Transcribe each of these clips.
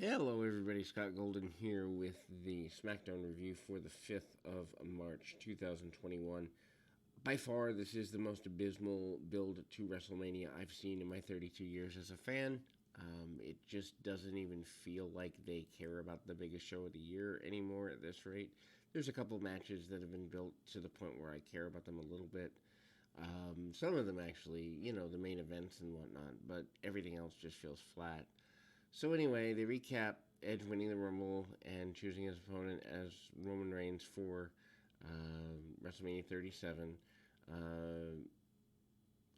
Hello, everybody. Scott Golden here with the SmackDown review for the 5th of March 2021. By far, this is the most abysmal build to WrestleMania I've seen in my 32 years as a fan. It just doesn't even feel like they care about the biggest show of the year anymore at this rate. There's a couple matches that have been built to the point where I care about them a little bit. Some of them actually, the main events and whatnot, but everything else just feels flat. So anyway, they recap Edge winning the Rumble and choosing his opponent as Roman Reigns for WrestleMania 37.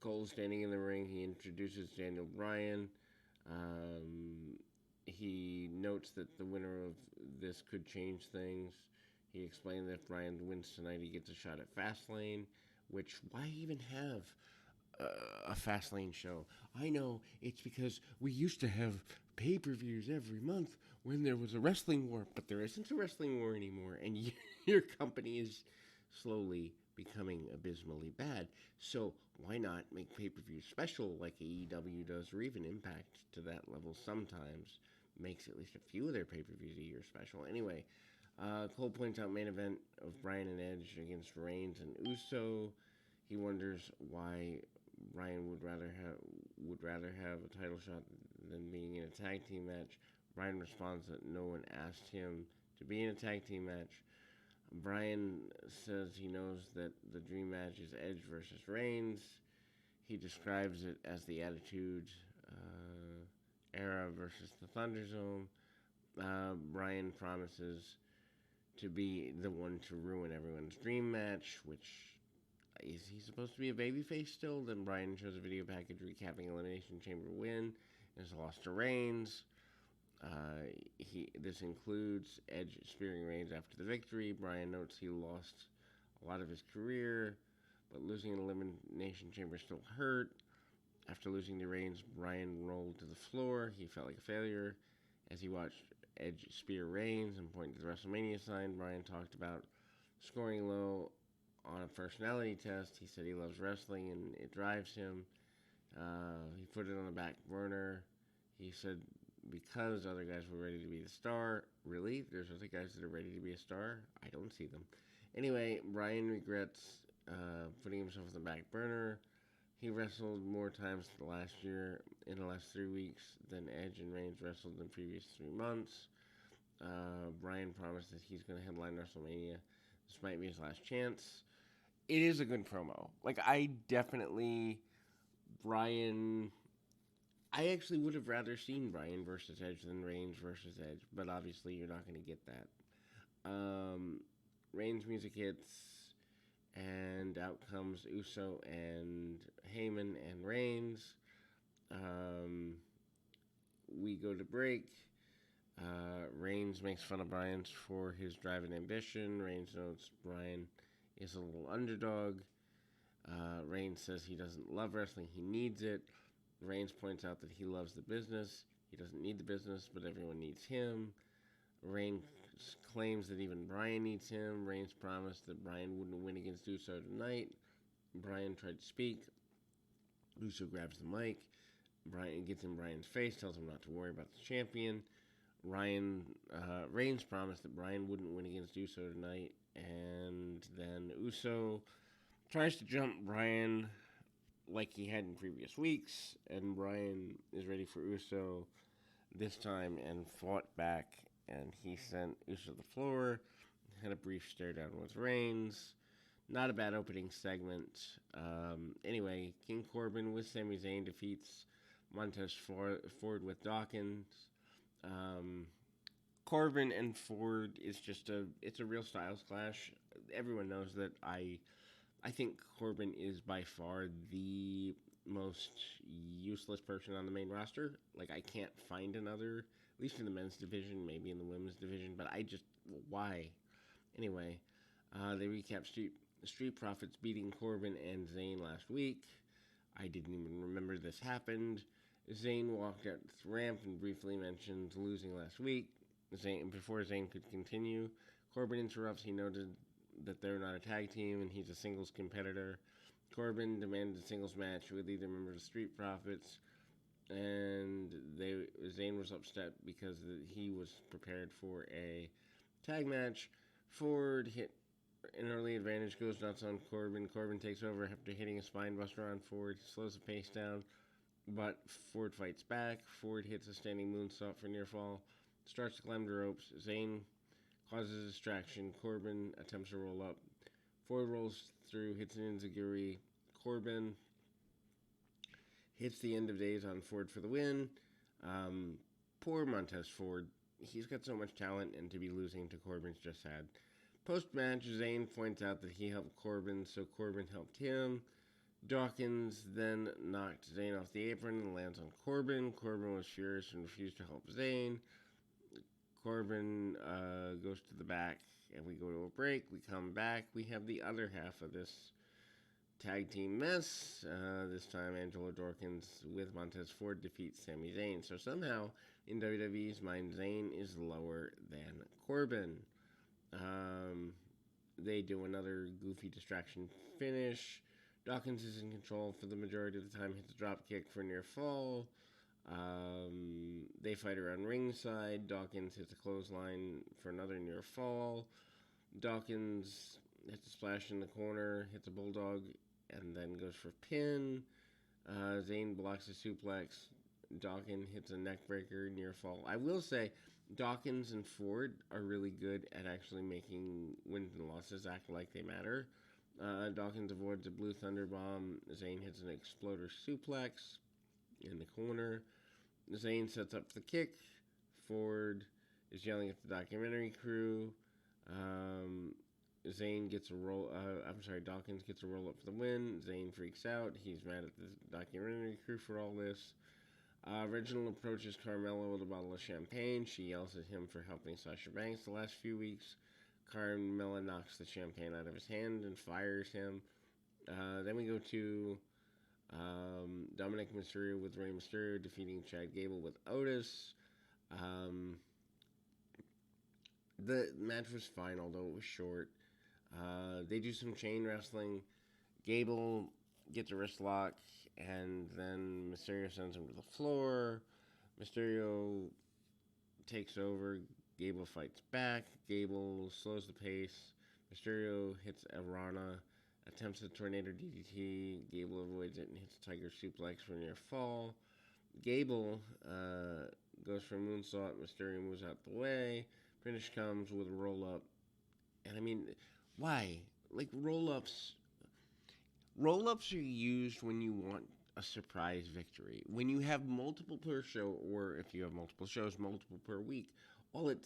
Cole standing in the ring. He introduces Daniel Bryan. He notes that the winner of this could change things. He explained that if Bryan wins tonight, he gets a shot at Fastlane. Which, why even have a Fastlane show? I know it's because we used to have pay-per-views every month when there was a wrestling war, but there isn't a wrestling war anymore, and your company is slowly becoming abysmally bad. So why not make pay-per-views special like AEW does, or even Impact to that level sometimes makes at least a few of their pay-per-views a year special. Anyway, Cole points out main event of Bryan and Edge against Reigns and Uso. He wonders why Bryan would rather have a title shot than being in a tag team match. Bryan responds that no one asked him to be in a tag team match. Bryan says he knows that the dream match is Edge versus Reigns. He describes it as the Attitude Era versus the Thunderdome. Bryan promises to be the one to ruin everyone's dream match, which is he supposed to be a babyface still? Then Bryan shows a video package recapping Elimination Chamber win and his loss to Reigns. This includes Edge spearing Reigns after the victory. Bryan notes he lost a lot of his career, but losing an Elimination Chamber still hurt. After losing to Reigns, Bryan rolled to the floor. He felt like a failure. As he watched Edge spear Reigns and point to the WrestleMania sign, Bryan talked about scoring low on a personality test. He said he loves wrestling and it drives him. He put it on the back burner. He said because other guys were ready to be the star. Really? There's other guys that are ready to be a star? I don't see them. Anyway, Bryan regrets putting himself on the back burner. He wrestled more times last year in the last 3 weeks than Edge and Reigns wrestled in the previous 3 months. Bryan promised that he's going to headline WrestleMania. This might be his last chance. It is a good promo. I actually would have rather seen Bryan versus Edge than Reigns versus Edge, but obviously you're not going to get that. Reigns music hits, and out comes Uso and Heyman and Reigns. We go to break. Reigns makes fun of Bryan for his drive and ambition. Reigns notes Bryan is a little underdog. Reigns says he doesn't love wrestling, he needs it. Reigns points out that he loves the business. He doesn't need the business, but everyone needs him. Reigns claims that even Bryan needs him. Reigns promised that Bryan wouldn't win against Uso tonight. Bryan tried to speak. Uso grabs the mic. Bryan gets in Bryan's face, tells him not to worry about the champion. Reigns promised that Bryan wouldn't win against Uso tonight, and then Uso tries to jump Bryan like he had in previous weeks, and Bryan is ready for Uso this time and fought back, and he sent Uso to the floor, had a brief stare down with Reigns. Not a bad opening segment. Anyway, King Corbin with Sami Zayn defeats Montez Ford with Dawkins. Corbin and Ford is it's a real styles clash. Everyone knows that I think Corbin is by far the most useless person on the main roster. Like, I can't find another, at least in the men's division, maybe in the women's division, but why? Anyway, they recap Street Profits beating Corbin and Zayn last week. I didn't even remember this happened. Zayn walked out the ramp and briefly mentioned losing last week. Before Zayn could continue, Corbin interrupts. He noted that they're not a tag team and he's a singles competitor. Corbin demanded a singles match with either members of Street Profits. and Zayn was upset because he was prepared for a tag match. Ford hit an early advantage, goes nuts on Corbin. Corbin takes over after hitting a spine buster on Ford, slows the pace down, but Ford fights back. Ford hits a standing moonsault for near fall, starts to climb the ropes. Zayn causes a distraction. Corbin attempts to roll up. Ford rolls through, hits an enziguri. Corbin hits the end of days on Ford for the win. Um, Poor Montez Ford. He's got so much talent, and to be losing to Corbin's just sad. Post match, Zayn points out that he helped Corbin, so Corbin helped him. Dawkins then knocked Zayn off the apron and lands on Corbin. Corbin was furious and refused to help Zayn. Corbin goes to the back, and we go to a break. We come back. We have the other half of this tag team mess. This time, Angelo Dawkins with Montez Ford defeats Sami Zayn. So somehow, in WWE's mind, Zayn is lower than Corbin. They do another goofy distraction finish. Dawkins is in control for the majority of the time, hits a drop kick for near fall. They fight around ringside. Dawkins hits a clothesline for another near fall. Dawkins hits a splash in the corner, hits a bulldog, and then goes for pin. Zayn blocks a suplex. Dawkins hits a neckbreaker near fall. I will say, Dawkins and Ford are really good at actually making wins and losses act like they matter. Dawkins avoids a blue thunder bomb. Zayn hits an exploder suplex in the corner. Zayn sets up the kick. Ford is yelling at the documentary crew. Zayn gets a roll. Dawkins gets a roll up for the win. Zayn freaks out. He's mad at the documentary crew for all this. Reginald approaches Carmella with a bottle of champagne. She yells at him for helping Sasha Banks the last few weeks. Carmella knocks the champagne out of his hand and fires him. Then we go to Dominic Mysterio with Rey Mysterio defeating Chad Gable with Otis. The match was fine, although it was short. They do some chain wrestling. Gable gets a wrist lock, and then Mysterio sends him to the floor. Mysterio takes over. Gable fights back. Gable slows the pace. Mysterio hits a Rana, attempts a tornado DDT. Gable avoids it and hits a tiger suplex for near fall. Gable goes for a moonsault. Mysterio moves out the way. Finish comes with a roll up. And I mean, why? Like roll ups. Roll ups are used when you want a surprise victory. When you have multiple per show, or if you have multiple shows, multiple per week, all it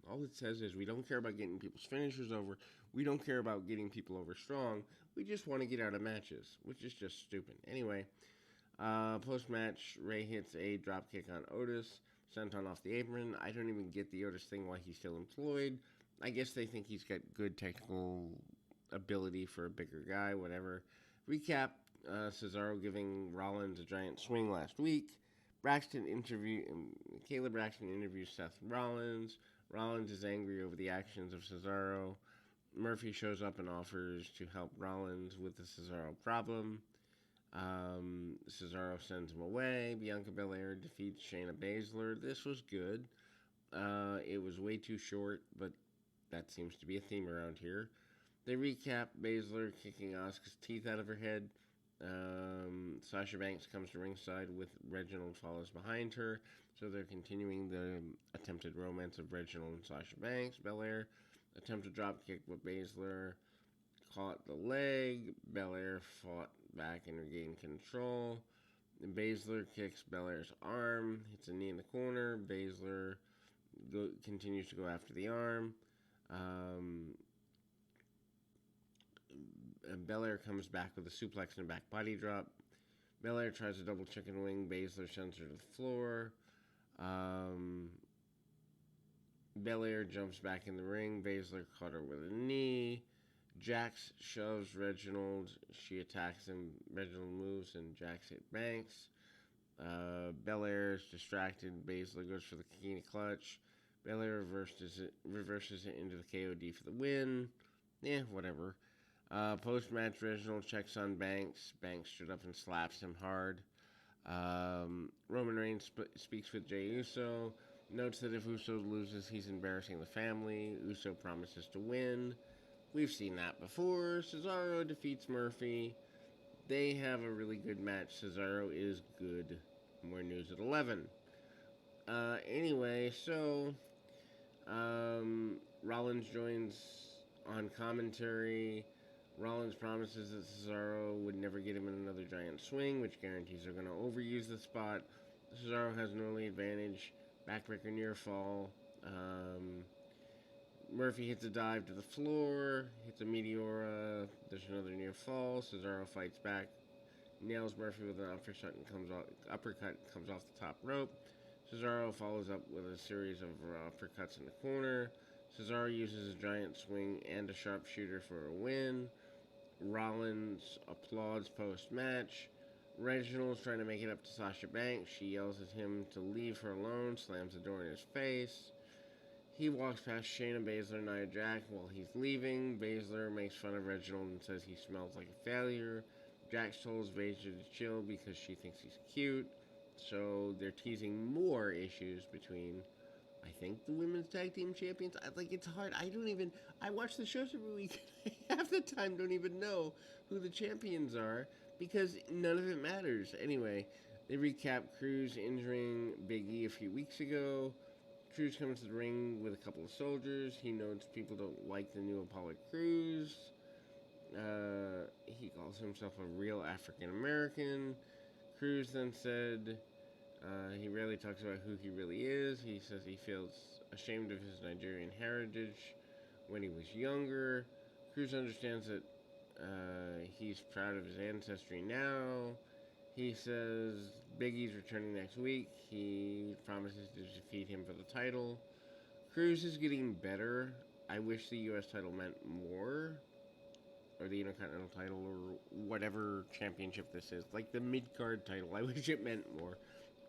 all it says is we don't care about getting people's finishers over. We don't care about getting people over strong. We just want to get out of matches, which is just stupid. Anyway, post match, Ray hits a drop kick on Otis, senton off the apron. I don't even get the Otis thing why he's still employed. I guess they think he's got good technical ability for a bigger guy, whatever. Recap, Cesaro giving Rollins a giant swing last week. Caleb Braxton interviews Seth Rollins. Rollins is angry over the actions of Cesaro. Murphy shows up and offers to help Rollins with the Cesaro problem. Cesaro sends him away. Bianca Belair defeats Shayna Baszler. This was good. It was way too short, but that seems to be a theme around here. They recap Baszler kicking Asuka's teeth out of her head. Sasha Banks comes to ringside with Reginald follows behind her. So they're continuing the attempted romance of Reginald and Sasha Banks. Belair attempted drop kick, but Baszler caught the leg. Belair fought back and regained control. Baszler kicks Belair's arm, hits a knee in the corner. Baszler continues to go after the arm. Belair comes back with a suplex and a back body drop. Belair tries a double chicken wing. Baszler sends her to the floor. Belair jumps back in the ring. Baszler caught her with a knee. Jax shoves Reginald. She attacks him. Reginald moves and Jax hit Banks. Belair is distracted. Baszler goes for the Kikini clutch. Belair reverses it into the KOD for the win. Whatever. Post-match, Reginald checks on Banks. Banks stood up and slaps him hard. Roman Reigns speaks with Jey Uso, notes that if Uso loses, he's embarrassing the family. Uso promises to win. We've seen that before. Cesaro defeats Murphy. They have a really good match. Cesaro is good. More news at 11. Anyway, so Rollins joins on commentary. Rollins promises that Cesaro would never get him in another giant swing, which guarantees they're going to overuse the spot. Cesaro has an early advantage. Backbreaker near fall. Murphy hits a dive to the floor, hits a Meteora. There's another near fall. Cesaro fights back, nails Murphy with an uppercut comes off the top rope. Cesaro follows up with a series of uppercuts in the corner. Cesaro uses a giant swing and a sharpshooter for a win. Rollins applauds post-match. Reginald's trying to make it up to Sasha Banks. She yells at him to leave her alone, slams the door in his face. He walks past Shayna Baszler and Nia Jax while he's leaving. Baszler makes fun of Reginald and says he smells like a failure. Jax tells Baszler to chill because she thinks he's cute. So they're teasing more issues between, I think, the women's tag team champions. It's hard. I watch the shows every week. Half the time don't even know who the champions are because none of it matters. Anyway, they recap Cruz injuring Big E a few weeks ago. Cruz comes to the ring with a couple of soldiers. He notes people don't like the new Apollo Cruz. He calls himself a real African American. Cruz then said he rarely talks about who he really is. He says he feels ashamed of his Nigerian heritage when he was younger. Cruz understands that he's proud of his ancestry now. He says Big E's returning next week. He promises to defeat him for the title. Cruz is getting better. I wish the U.S. title meant more. Or the Intercontinental title, or whatever championship this is. Like the mid-card title. I wish it meant more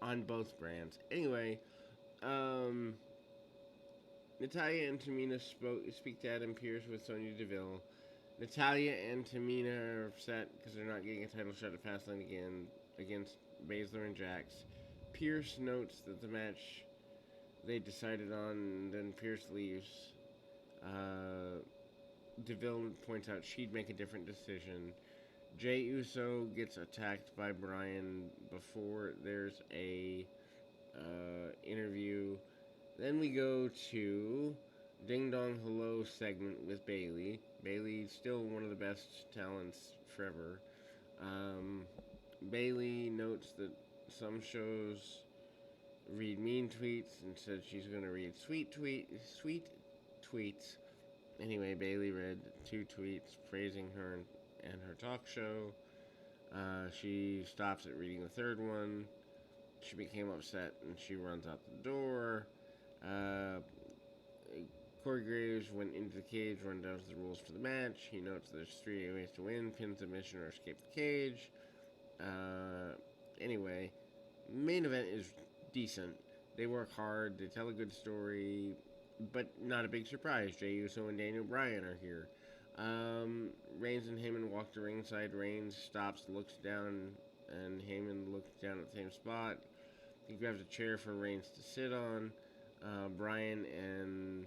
on both brands. Anyway, Natalya and Tamina speak to Adam Pearce with Sonya Deville. Natalya and Tamina are upset because they're not getting a title shot at Fastlane again against Baszler and Jax. Pearce notes that the match they decided on, and then Pearce leaves. Deville points out she'd make a different decision. Jey Uso gets attacked by Bryan before there's a interview. Then we go to Ding Dong Hello segment with Bayley. Bayley's still one of the best talents forever. Bayley notes that some shows read mean tweets and said she's going to read sweet tweets. Anyway, Bayley read 2 tweets praising her and her talk show. She stops at reading the 3rd one. She became upset and she runs out the door. Corey Graves went into the cage, run down the rules for the match. He notes there's 3 ways to win: pin, submission, or escape the cage. Anyway, main event is decent. They work hard. They tell a good story. But not a big surprise. Jey Uso and Daniel Bryan are here. Reigns and Heyman walk to ringside. Reigns stops, looks down, and Heyman looks down at the same spot. He grabs a chair for Reigns to sit on. Bryan and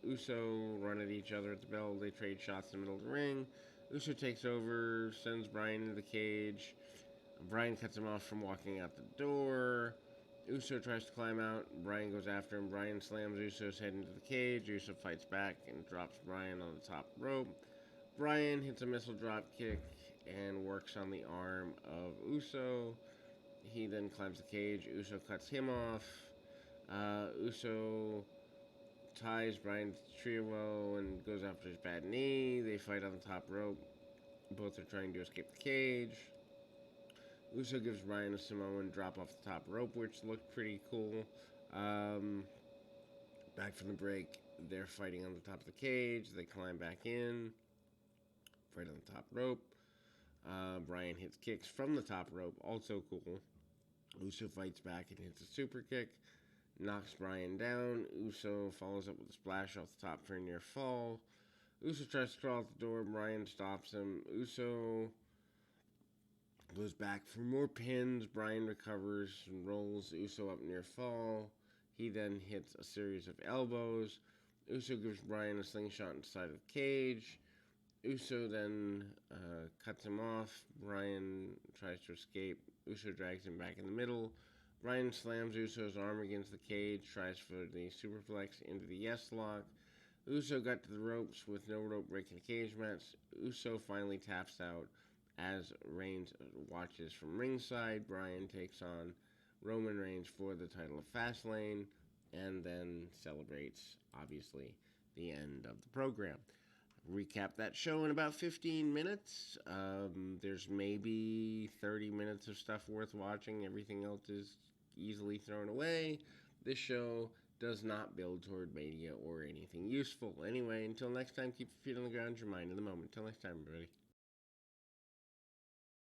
Uso run at each other at the bell. They trade shots in the middle of the ring. Uso takes over, sends Bryan into the cage. Bryan cuts him off from walking out the door. Uso tries to climb out. Bryan goes after him. Bryan slams Uso's head into the cage. Uso fights back and drops Bryan on the top rope. Bryan hits a missile drop kick and works on the arm of Uso. He then climbs the cage. Uso cuts him off. Uso ties Bryan to the trio and goes after his bad knee. They fight on the top rope. Both are trying to escape the cage. Uso gives Bryan a Samoan drop off the top rope, which looked pretty cool. Back from the break, they're fighting on the top of the cage. They climb back in, fight on the top rope. Bryan hits kicks from the top rope, also cool. Uso fights back and hits a super kick, knocks Bryan down. Uso follows up with a splash off the top for a near fall. Uso tries to crawl out the door. Bryan stops him. Uso Goes back for more pins. Bryan recovers and rolls Uso up near fall. He then hits a series of elbows. Uso gives Bryan a slingshot inside of the cage. Uso then cuts him off. Bryan tries to escape. Uso drags him back in the middle. Bryan slams Uso's arm against the cage, tries for the superplex into the yes lock. Uso got to the ropes with no rope breaking the cage match. Uso finally taps out as Reigns watches from ringside. Bryan takes on Roman Reigns for the title of Fastlane and then celebrates, obviously, the end of the program. Recap that show in about 15 minutes. There's maybe 30 minutes of stuff worth watching. Everything else is easily thrown away. This show does not build toward mania or anything useful. Anyway, until next time, keep your feet on the ground, your mind in the moment. Until next time, everybody.